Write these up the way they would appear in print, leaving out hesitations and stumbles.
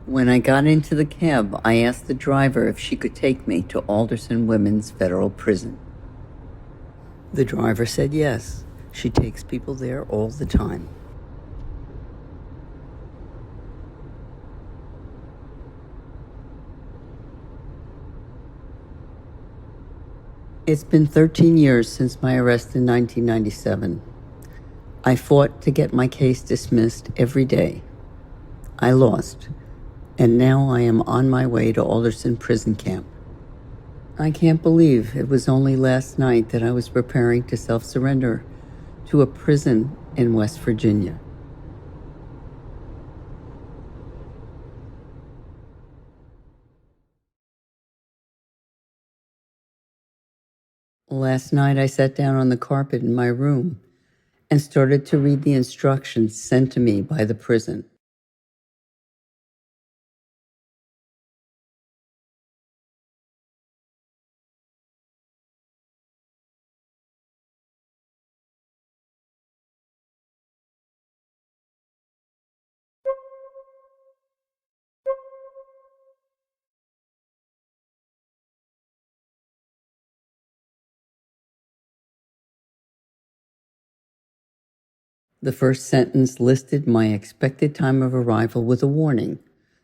When I got into the cab, I asked the driver if she could take me to Alderson Women's Federal Prison. The driver said yes. She takes people there all the time. It's been 13 years since my arrest in 1997. I fought to get my case dismissed every day. I lost, and now I am on my way to Alderson Prison Camp. I can't believe it was only last night that I was preparing to self-surrender to a prison in West Virginia. Last night I sat down on the carpet in my room and started to read the instructions sent to me by the prison. The first sentence listed my expected time of arrival with a warning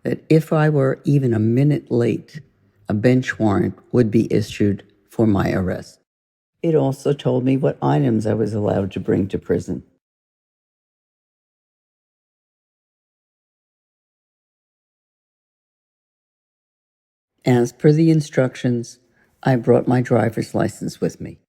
that if I were even a minute late, a bench warrant would be issued for my arrest. It also told me what items I was allowed to bring to prison. As per the instructions, I brought my driver's license with me.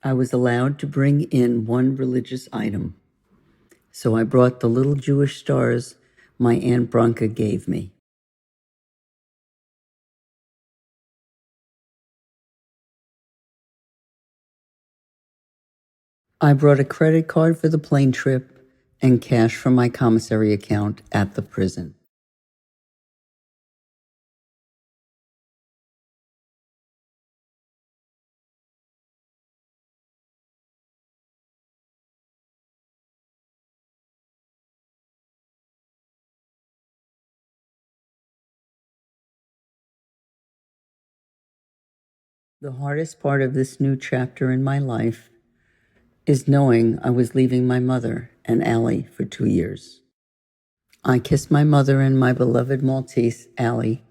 I was allowed to bring in one religious item, so I brought the little Jewish stars my Aunt Bronca gave me. I brought a credit card for the plane trip and cash from my commissary account at the prison. The hardest part of this new chapter in my life is knowing I was leaving my mother and Allie for 2 years. I kissed my mother and my beloved Maltese, Allie,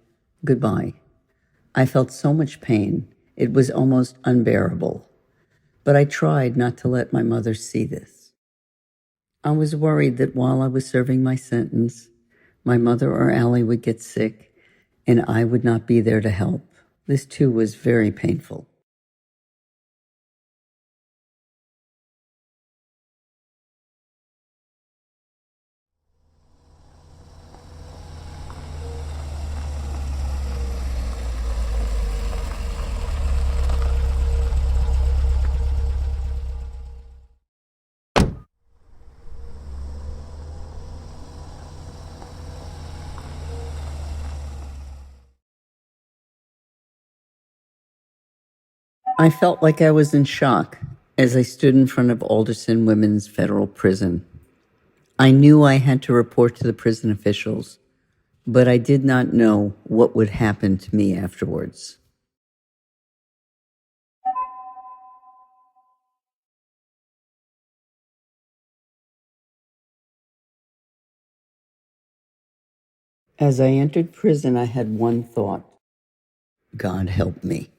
goodbye. I felt so much pain, it was almost unbearable. But I tried not to let my mother see this. I was worried that while I was serving my sentence, my mother or Allie would get sick and I would not be there to help. This too was very painful. I felt like I was in shock as I stood in front of Alderson Women's Federal Prison. I knew I had to report to the prison officials, but I did not know what would happen to me afterwards. As I entered prison, I had one thought: God help me.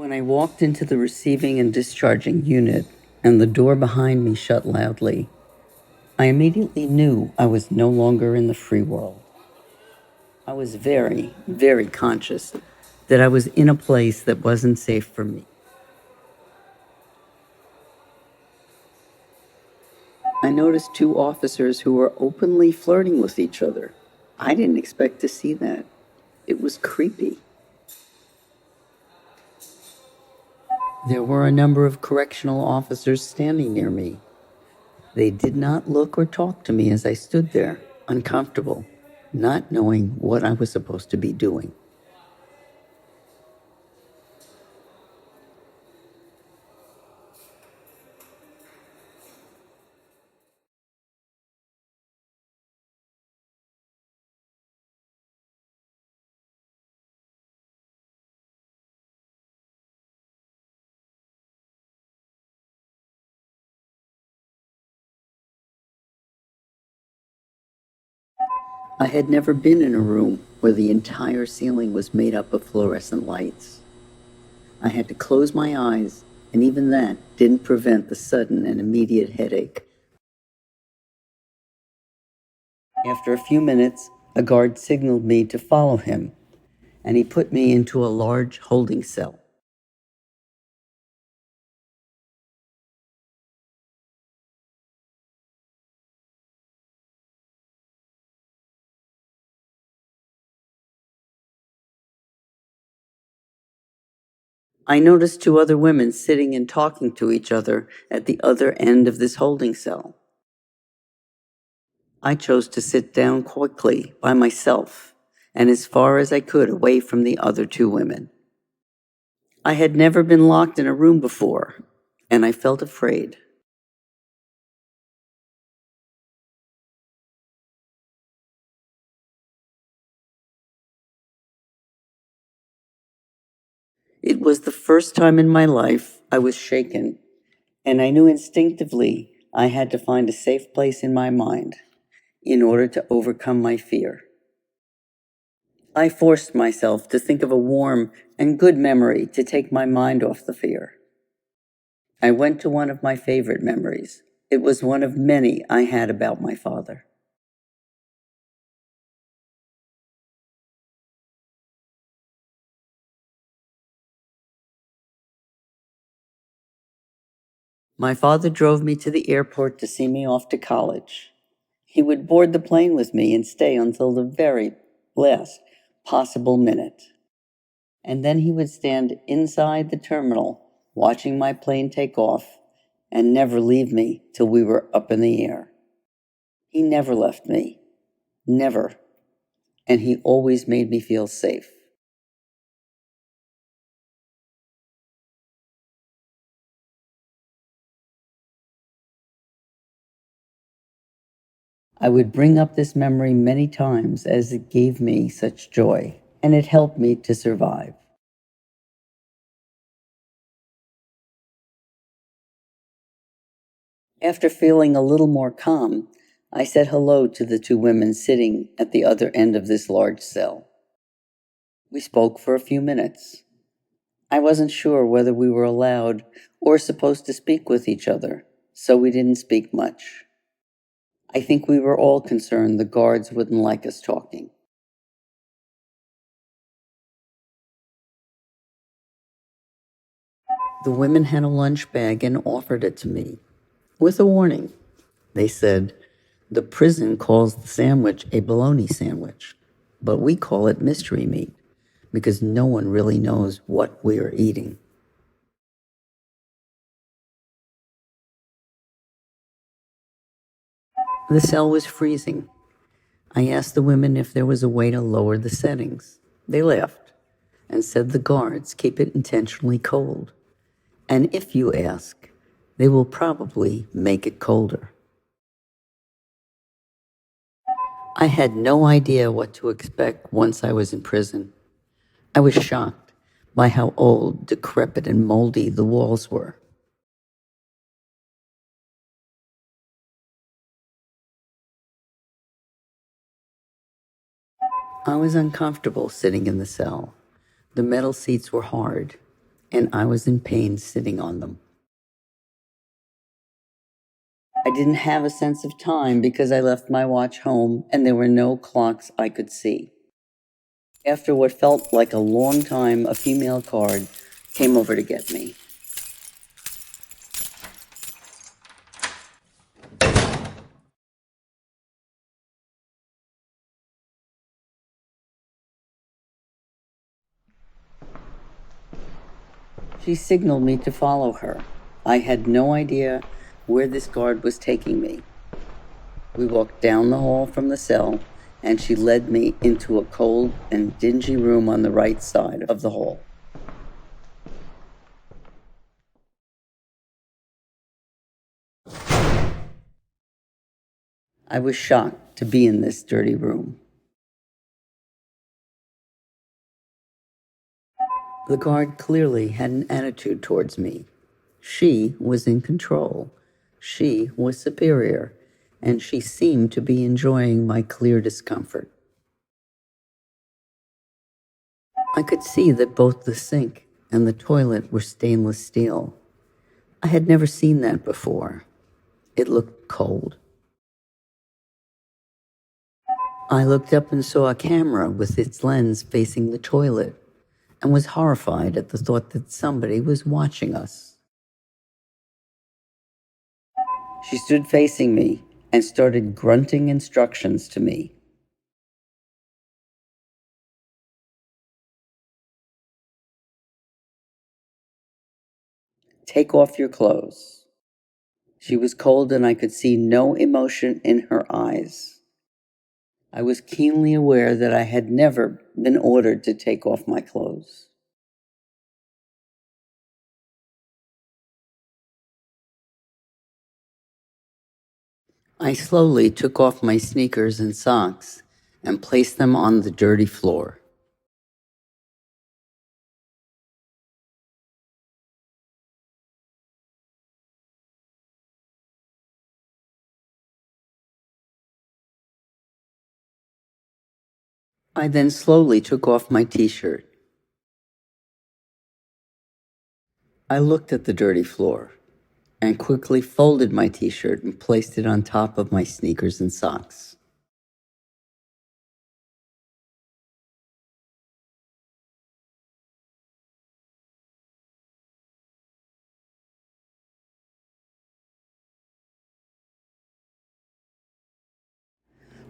When I walked into the receiving and discharging unit and the door behind me shut loudly, I immediately knew I was no longer in the free world. I was very, very conscious that I was in a place that wasn't safe for me. I noticed two officers who were openly flirting with each other. I didn't expect to see that. It was creepy. There were a number of correctional officers standing near me. They did not look or talk to me as I stood there, uncomfortable, not knowing what I was supposed to be doing. I had never been in a room where the entire ceiling was made up of fluorescent lights. I had to close my eyes, and even that didn't prevent the sudden and immediate headache. After a few minutes, a guard signaled me to follow him, and he put me into a large holding cell. I noticed two other women sitting and talking to each other at the other end of this holding cell. I chose to sit down quickly by myself and as far as I could away from the other two women. I had never been locked in a room before, and I felt afraid. It was the first time in my life I was shaken, and I knew instinctively I had to find a safe place in my mind in order to overcome my fear. I forced myself to think of a warm and good memory to take my mind off the fear. I went to one of my favorite memories. It was one of many I had about my father. My father drove me to the airport to see me off to college. He would board the plane with me and stay until the very last possible minute. And then he would stand inside the terminal watching my plane take off and never leave me till we were up in the air. He never left me. Never. And he always made me feel safe. I would bring up this memory many times as it gave me such joy, and it helped me to survive. After feeling a little more calm, I said hello to the two women sitting at the other end of this large cell. We spoke for a few minutes. I wasn't sure whether we were allowed or supposed to speak with each other, so we didn't speak much. I think we were all concerned the guards wouldn't like us talking. The women had a lunch bag and offered it to me, with a warning. They said, "The prison calls the sandwich a bologna sandwich, but we call it mystery meat because no one really knows what we are eating." The cell was freezing. I asked the women if there was a way to lower the settings. They laughed and said the guards keep it intentionally cold. And if you ask, they will probably make it colder. I had no idea what to expect once I was in prison. I was shocked by how old, decrepit, and moldy the walls were. I was uncomfortable sitting in the cell. The metal seats were hard, and I was in pain sitting on them. I didn't have a sense of time because I left my watch home and there were no clocks I could see. After what felt like a long time, a female guard came over to get me. She signaled me to follow her. I had no idea where this guard was taking me. We walked down the hall from the cell, and she led me into a cold and dingy room on the right side of the hall. I was shocked to be in this dirty room. The guard clearly had an attitude towards me. She was in control. She was superior, and she seemed to be enjoying my clear discomfort. I could see that both the sink and the toilet were stainless steel. I had never seen that before. It looked cold. I looked up and saw a camera with its lens facing the toilet and was horrified at the thought that somebody was watching us. She stood facing me and started grunting instructions to me. Take off your clothes. She was cold and I could see no emotion in her eyes. I was keenly aware that I had never been ordered to take off my clothes. I slowly took off my sneakers and socks and placed them on the dirty floor. I then slowly took off my t-shirt. I looked at the dirty floor and quickly folded my t-shirt and placed it on top of my sneakers and socks.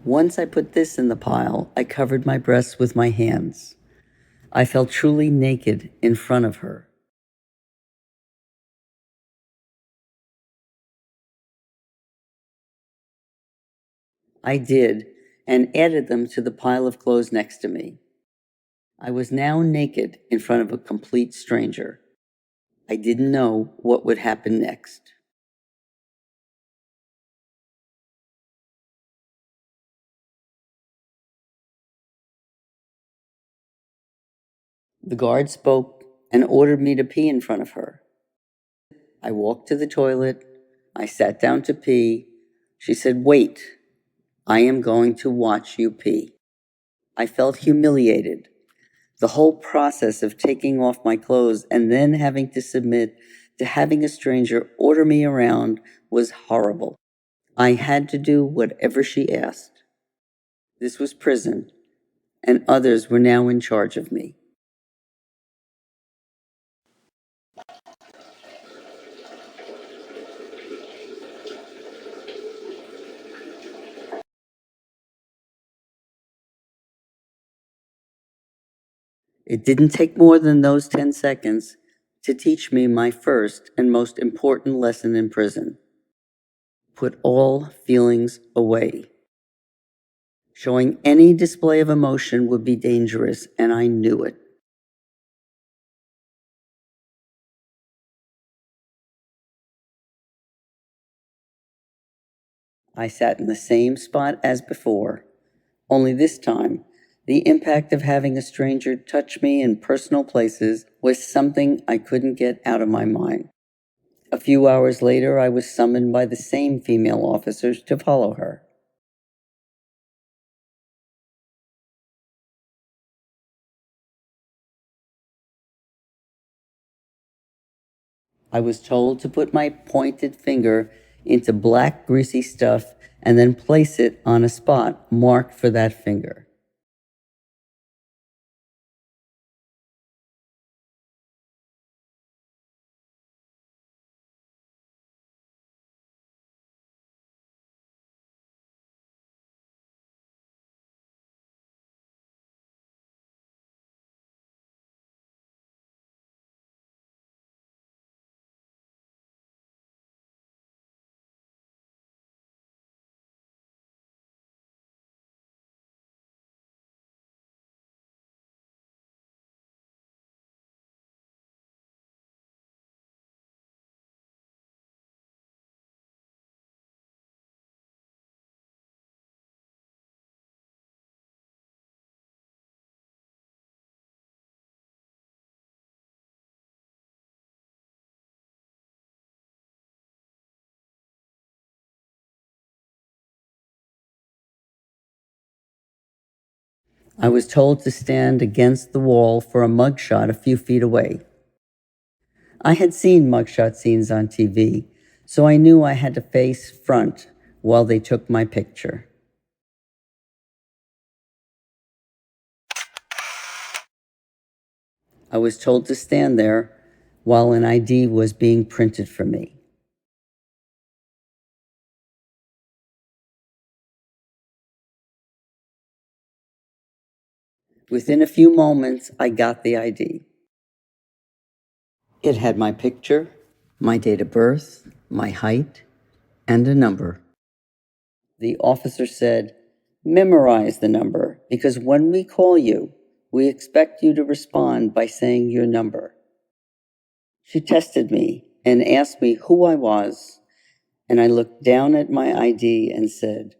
Once I put this in the pile, I covered my breasts with my hands. I felt truly naked in front of her. I did, and added them to the pile of clothes next to me. I was now naked in front of a complete stranger. I didn't know what would happen next. The guard spoke and ordered me to pee in front of her. I walked to the toilet. I sat down to pee. She said, "Wait, I am going to watch you pee." I felt humiliated. The whole process of taking off my clothes and then having to submit to having a stranger order me around was horrible. I had to do whatever she asked. This was prison, and others were now in charge of me. It didn't take more than those 10 seconds to teach me my first and most important lesson in prison. Put all feelings away. Showing any display of emotion would be dangerous, and I knew it. I sat in the same spot as before, only this time, the impact of having a stranger touch me in personal places was something I couldn't get out of my mind. A few hours later, I was summoned by the same female officers to follow her. I was told to put my pointed finger into black greasy stuff and then place it on a spot marked for that finger. I was told to stand against the wall for a mugshot a few feet away. I had seen mugshot scenes on TV, so I knew I had to face front while they took my picture. I was told to stand there while an ID was being printed for me. Within a few moments, I got the ID. It had my picture, my date of birth, my height, and a number. The officer said, "Memorize the number, because when we call you, we expect you to respond by saying your number." She tested me and asked me who I was, and I looked down at my ID and said,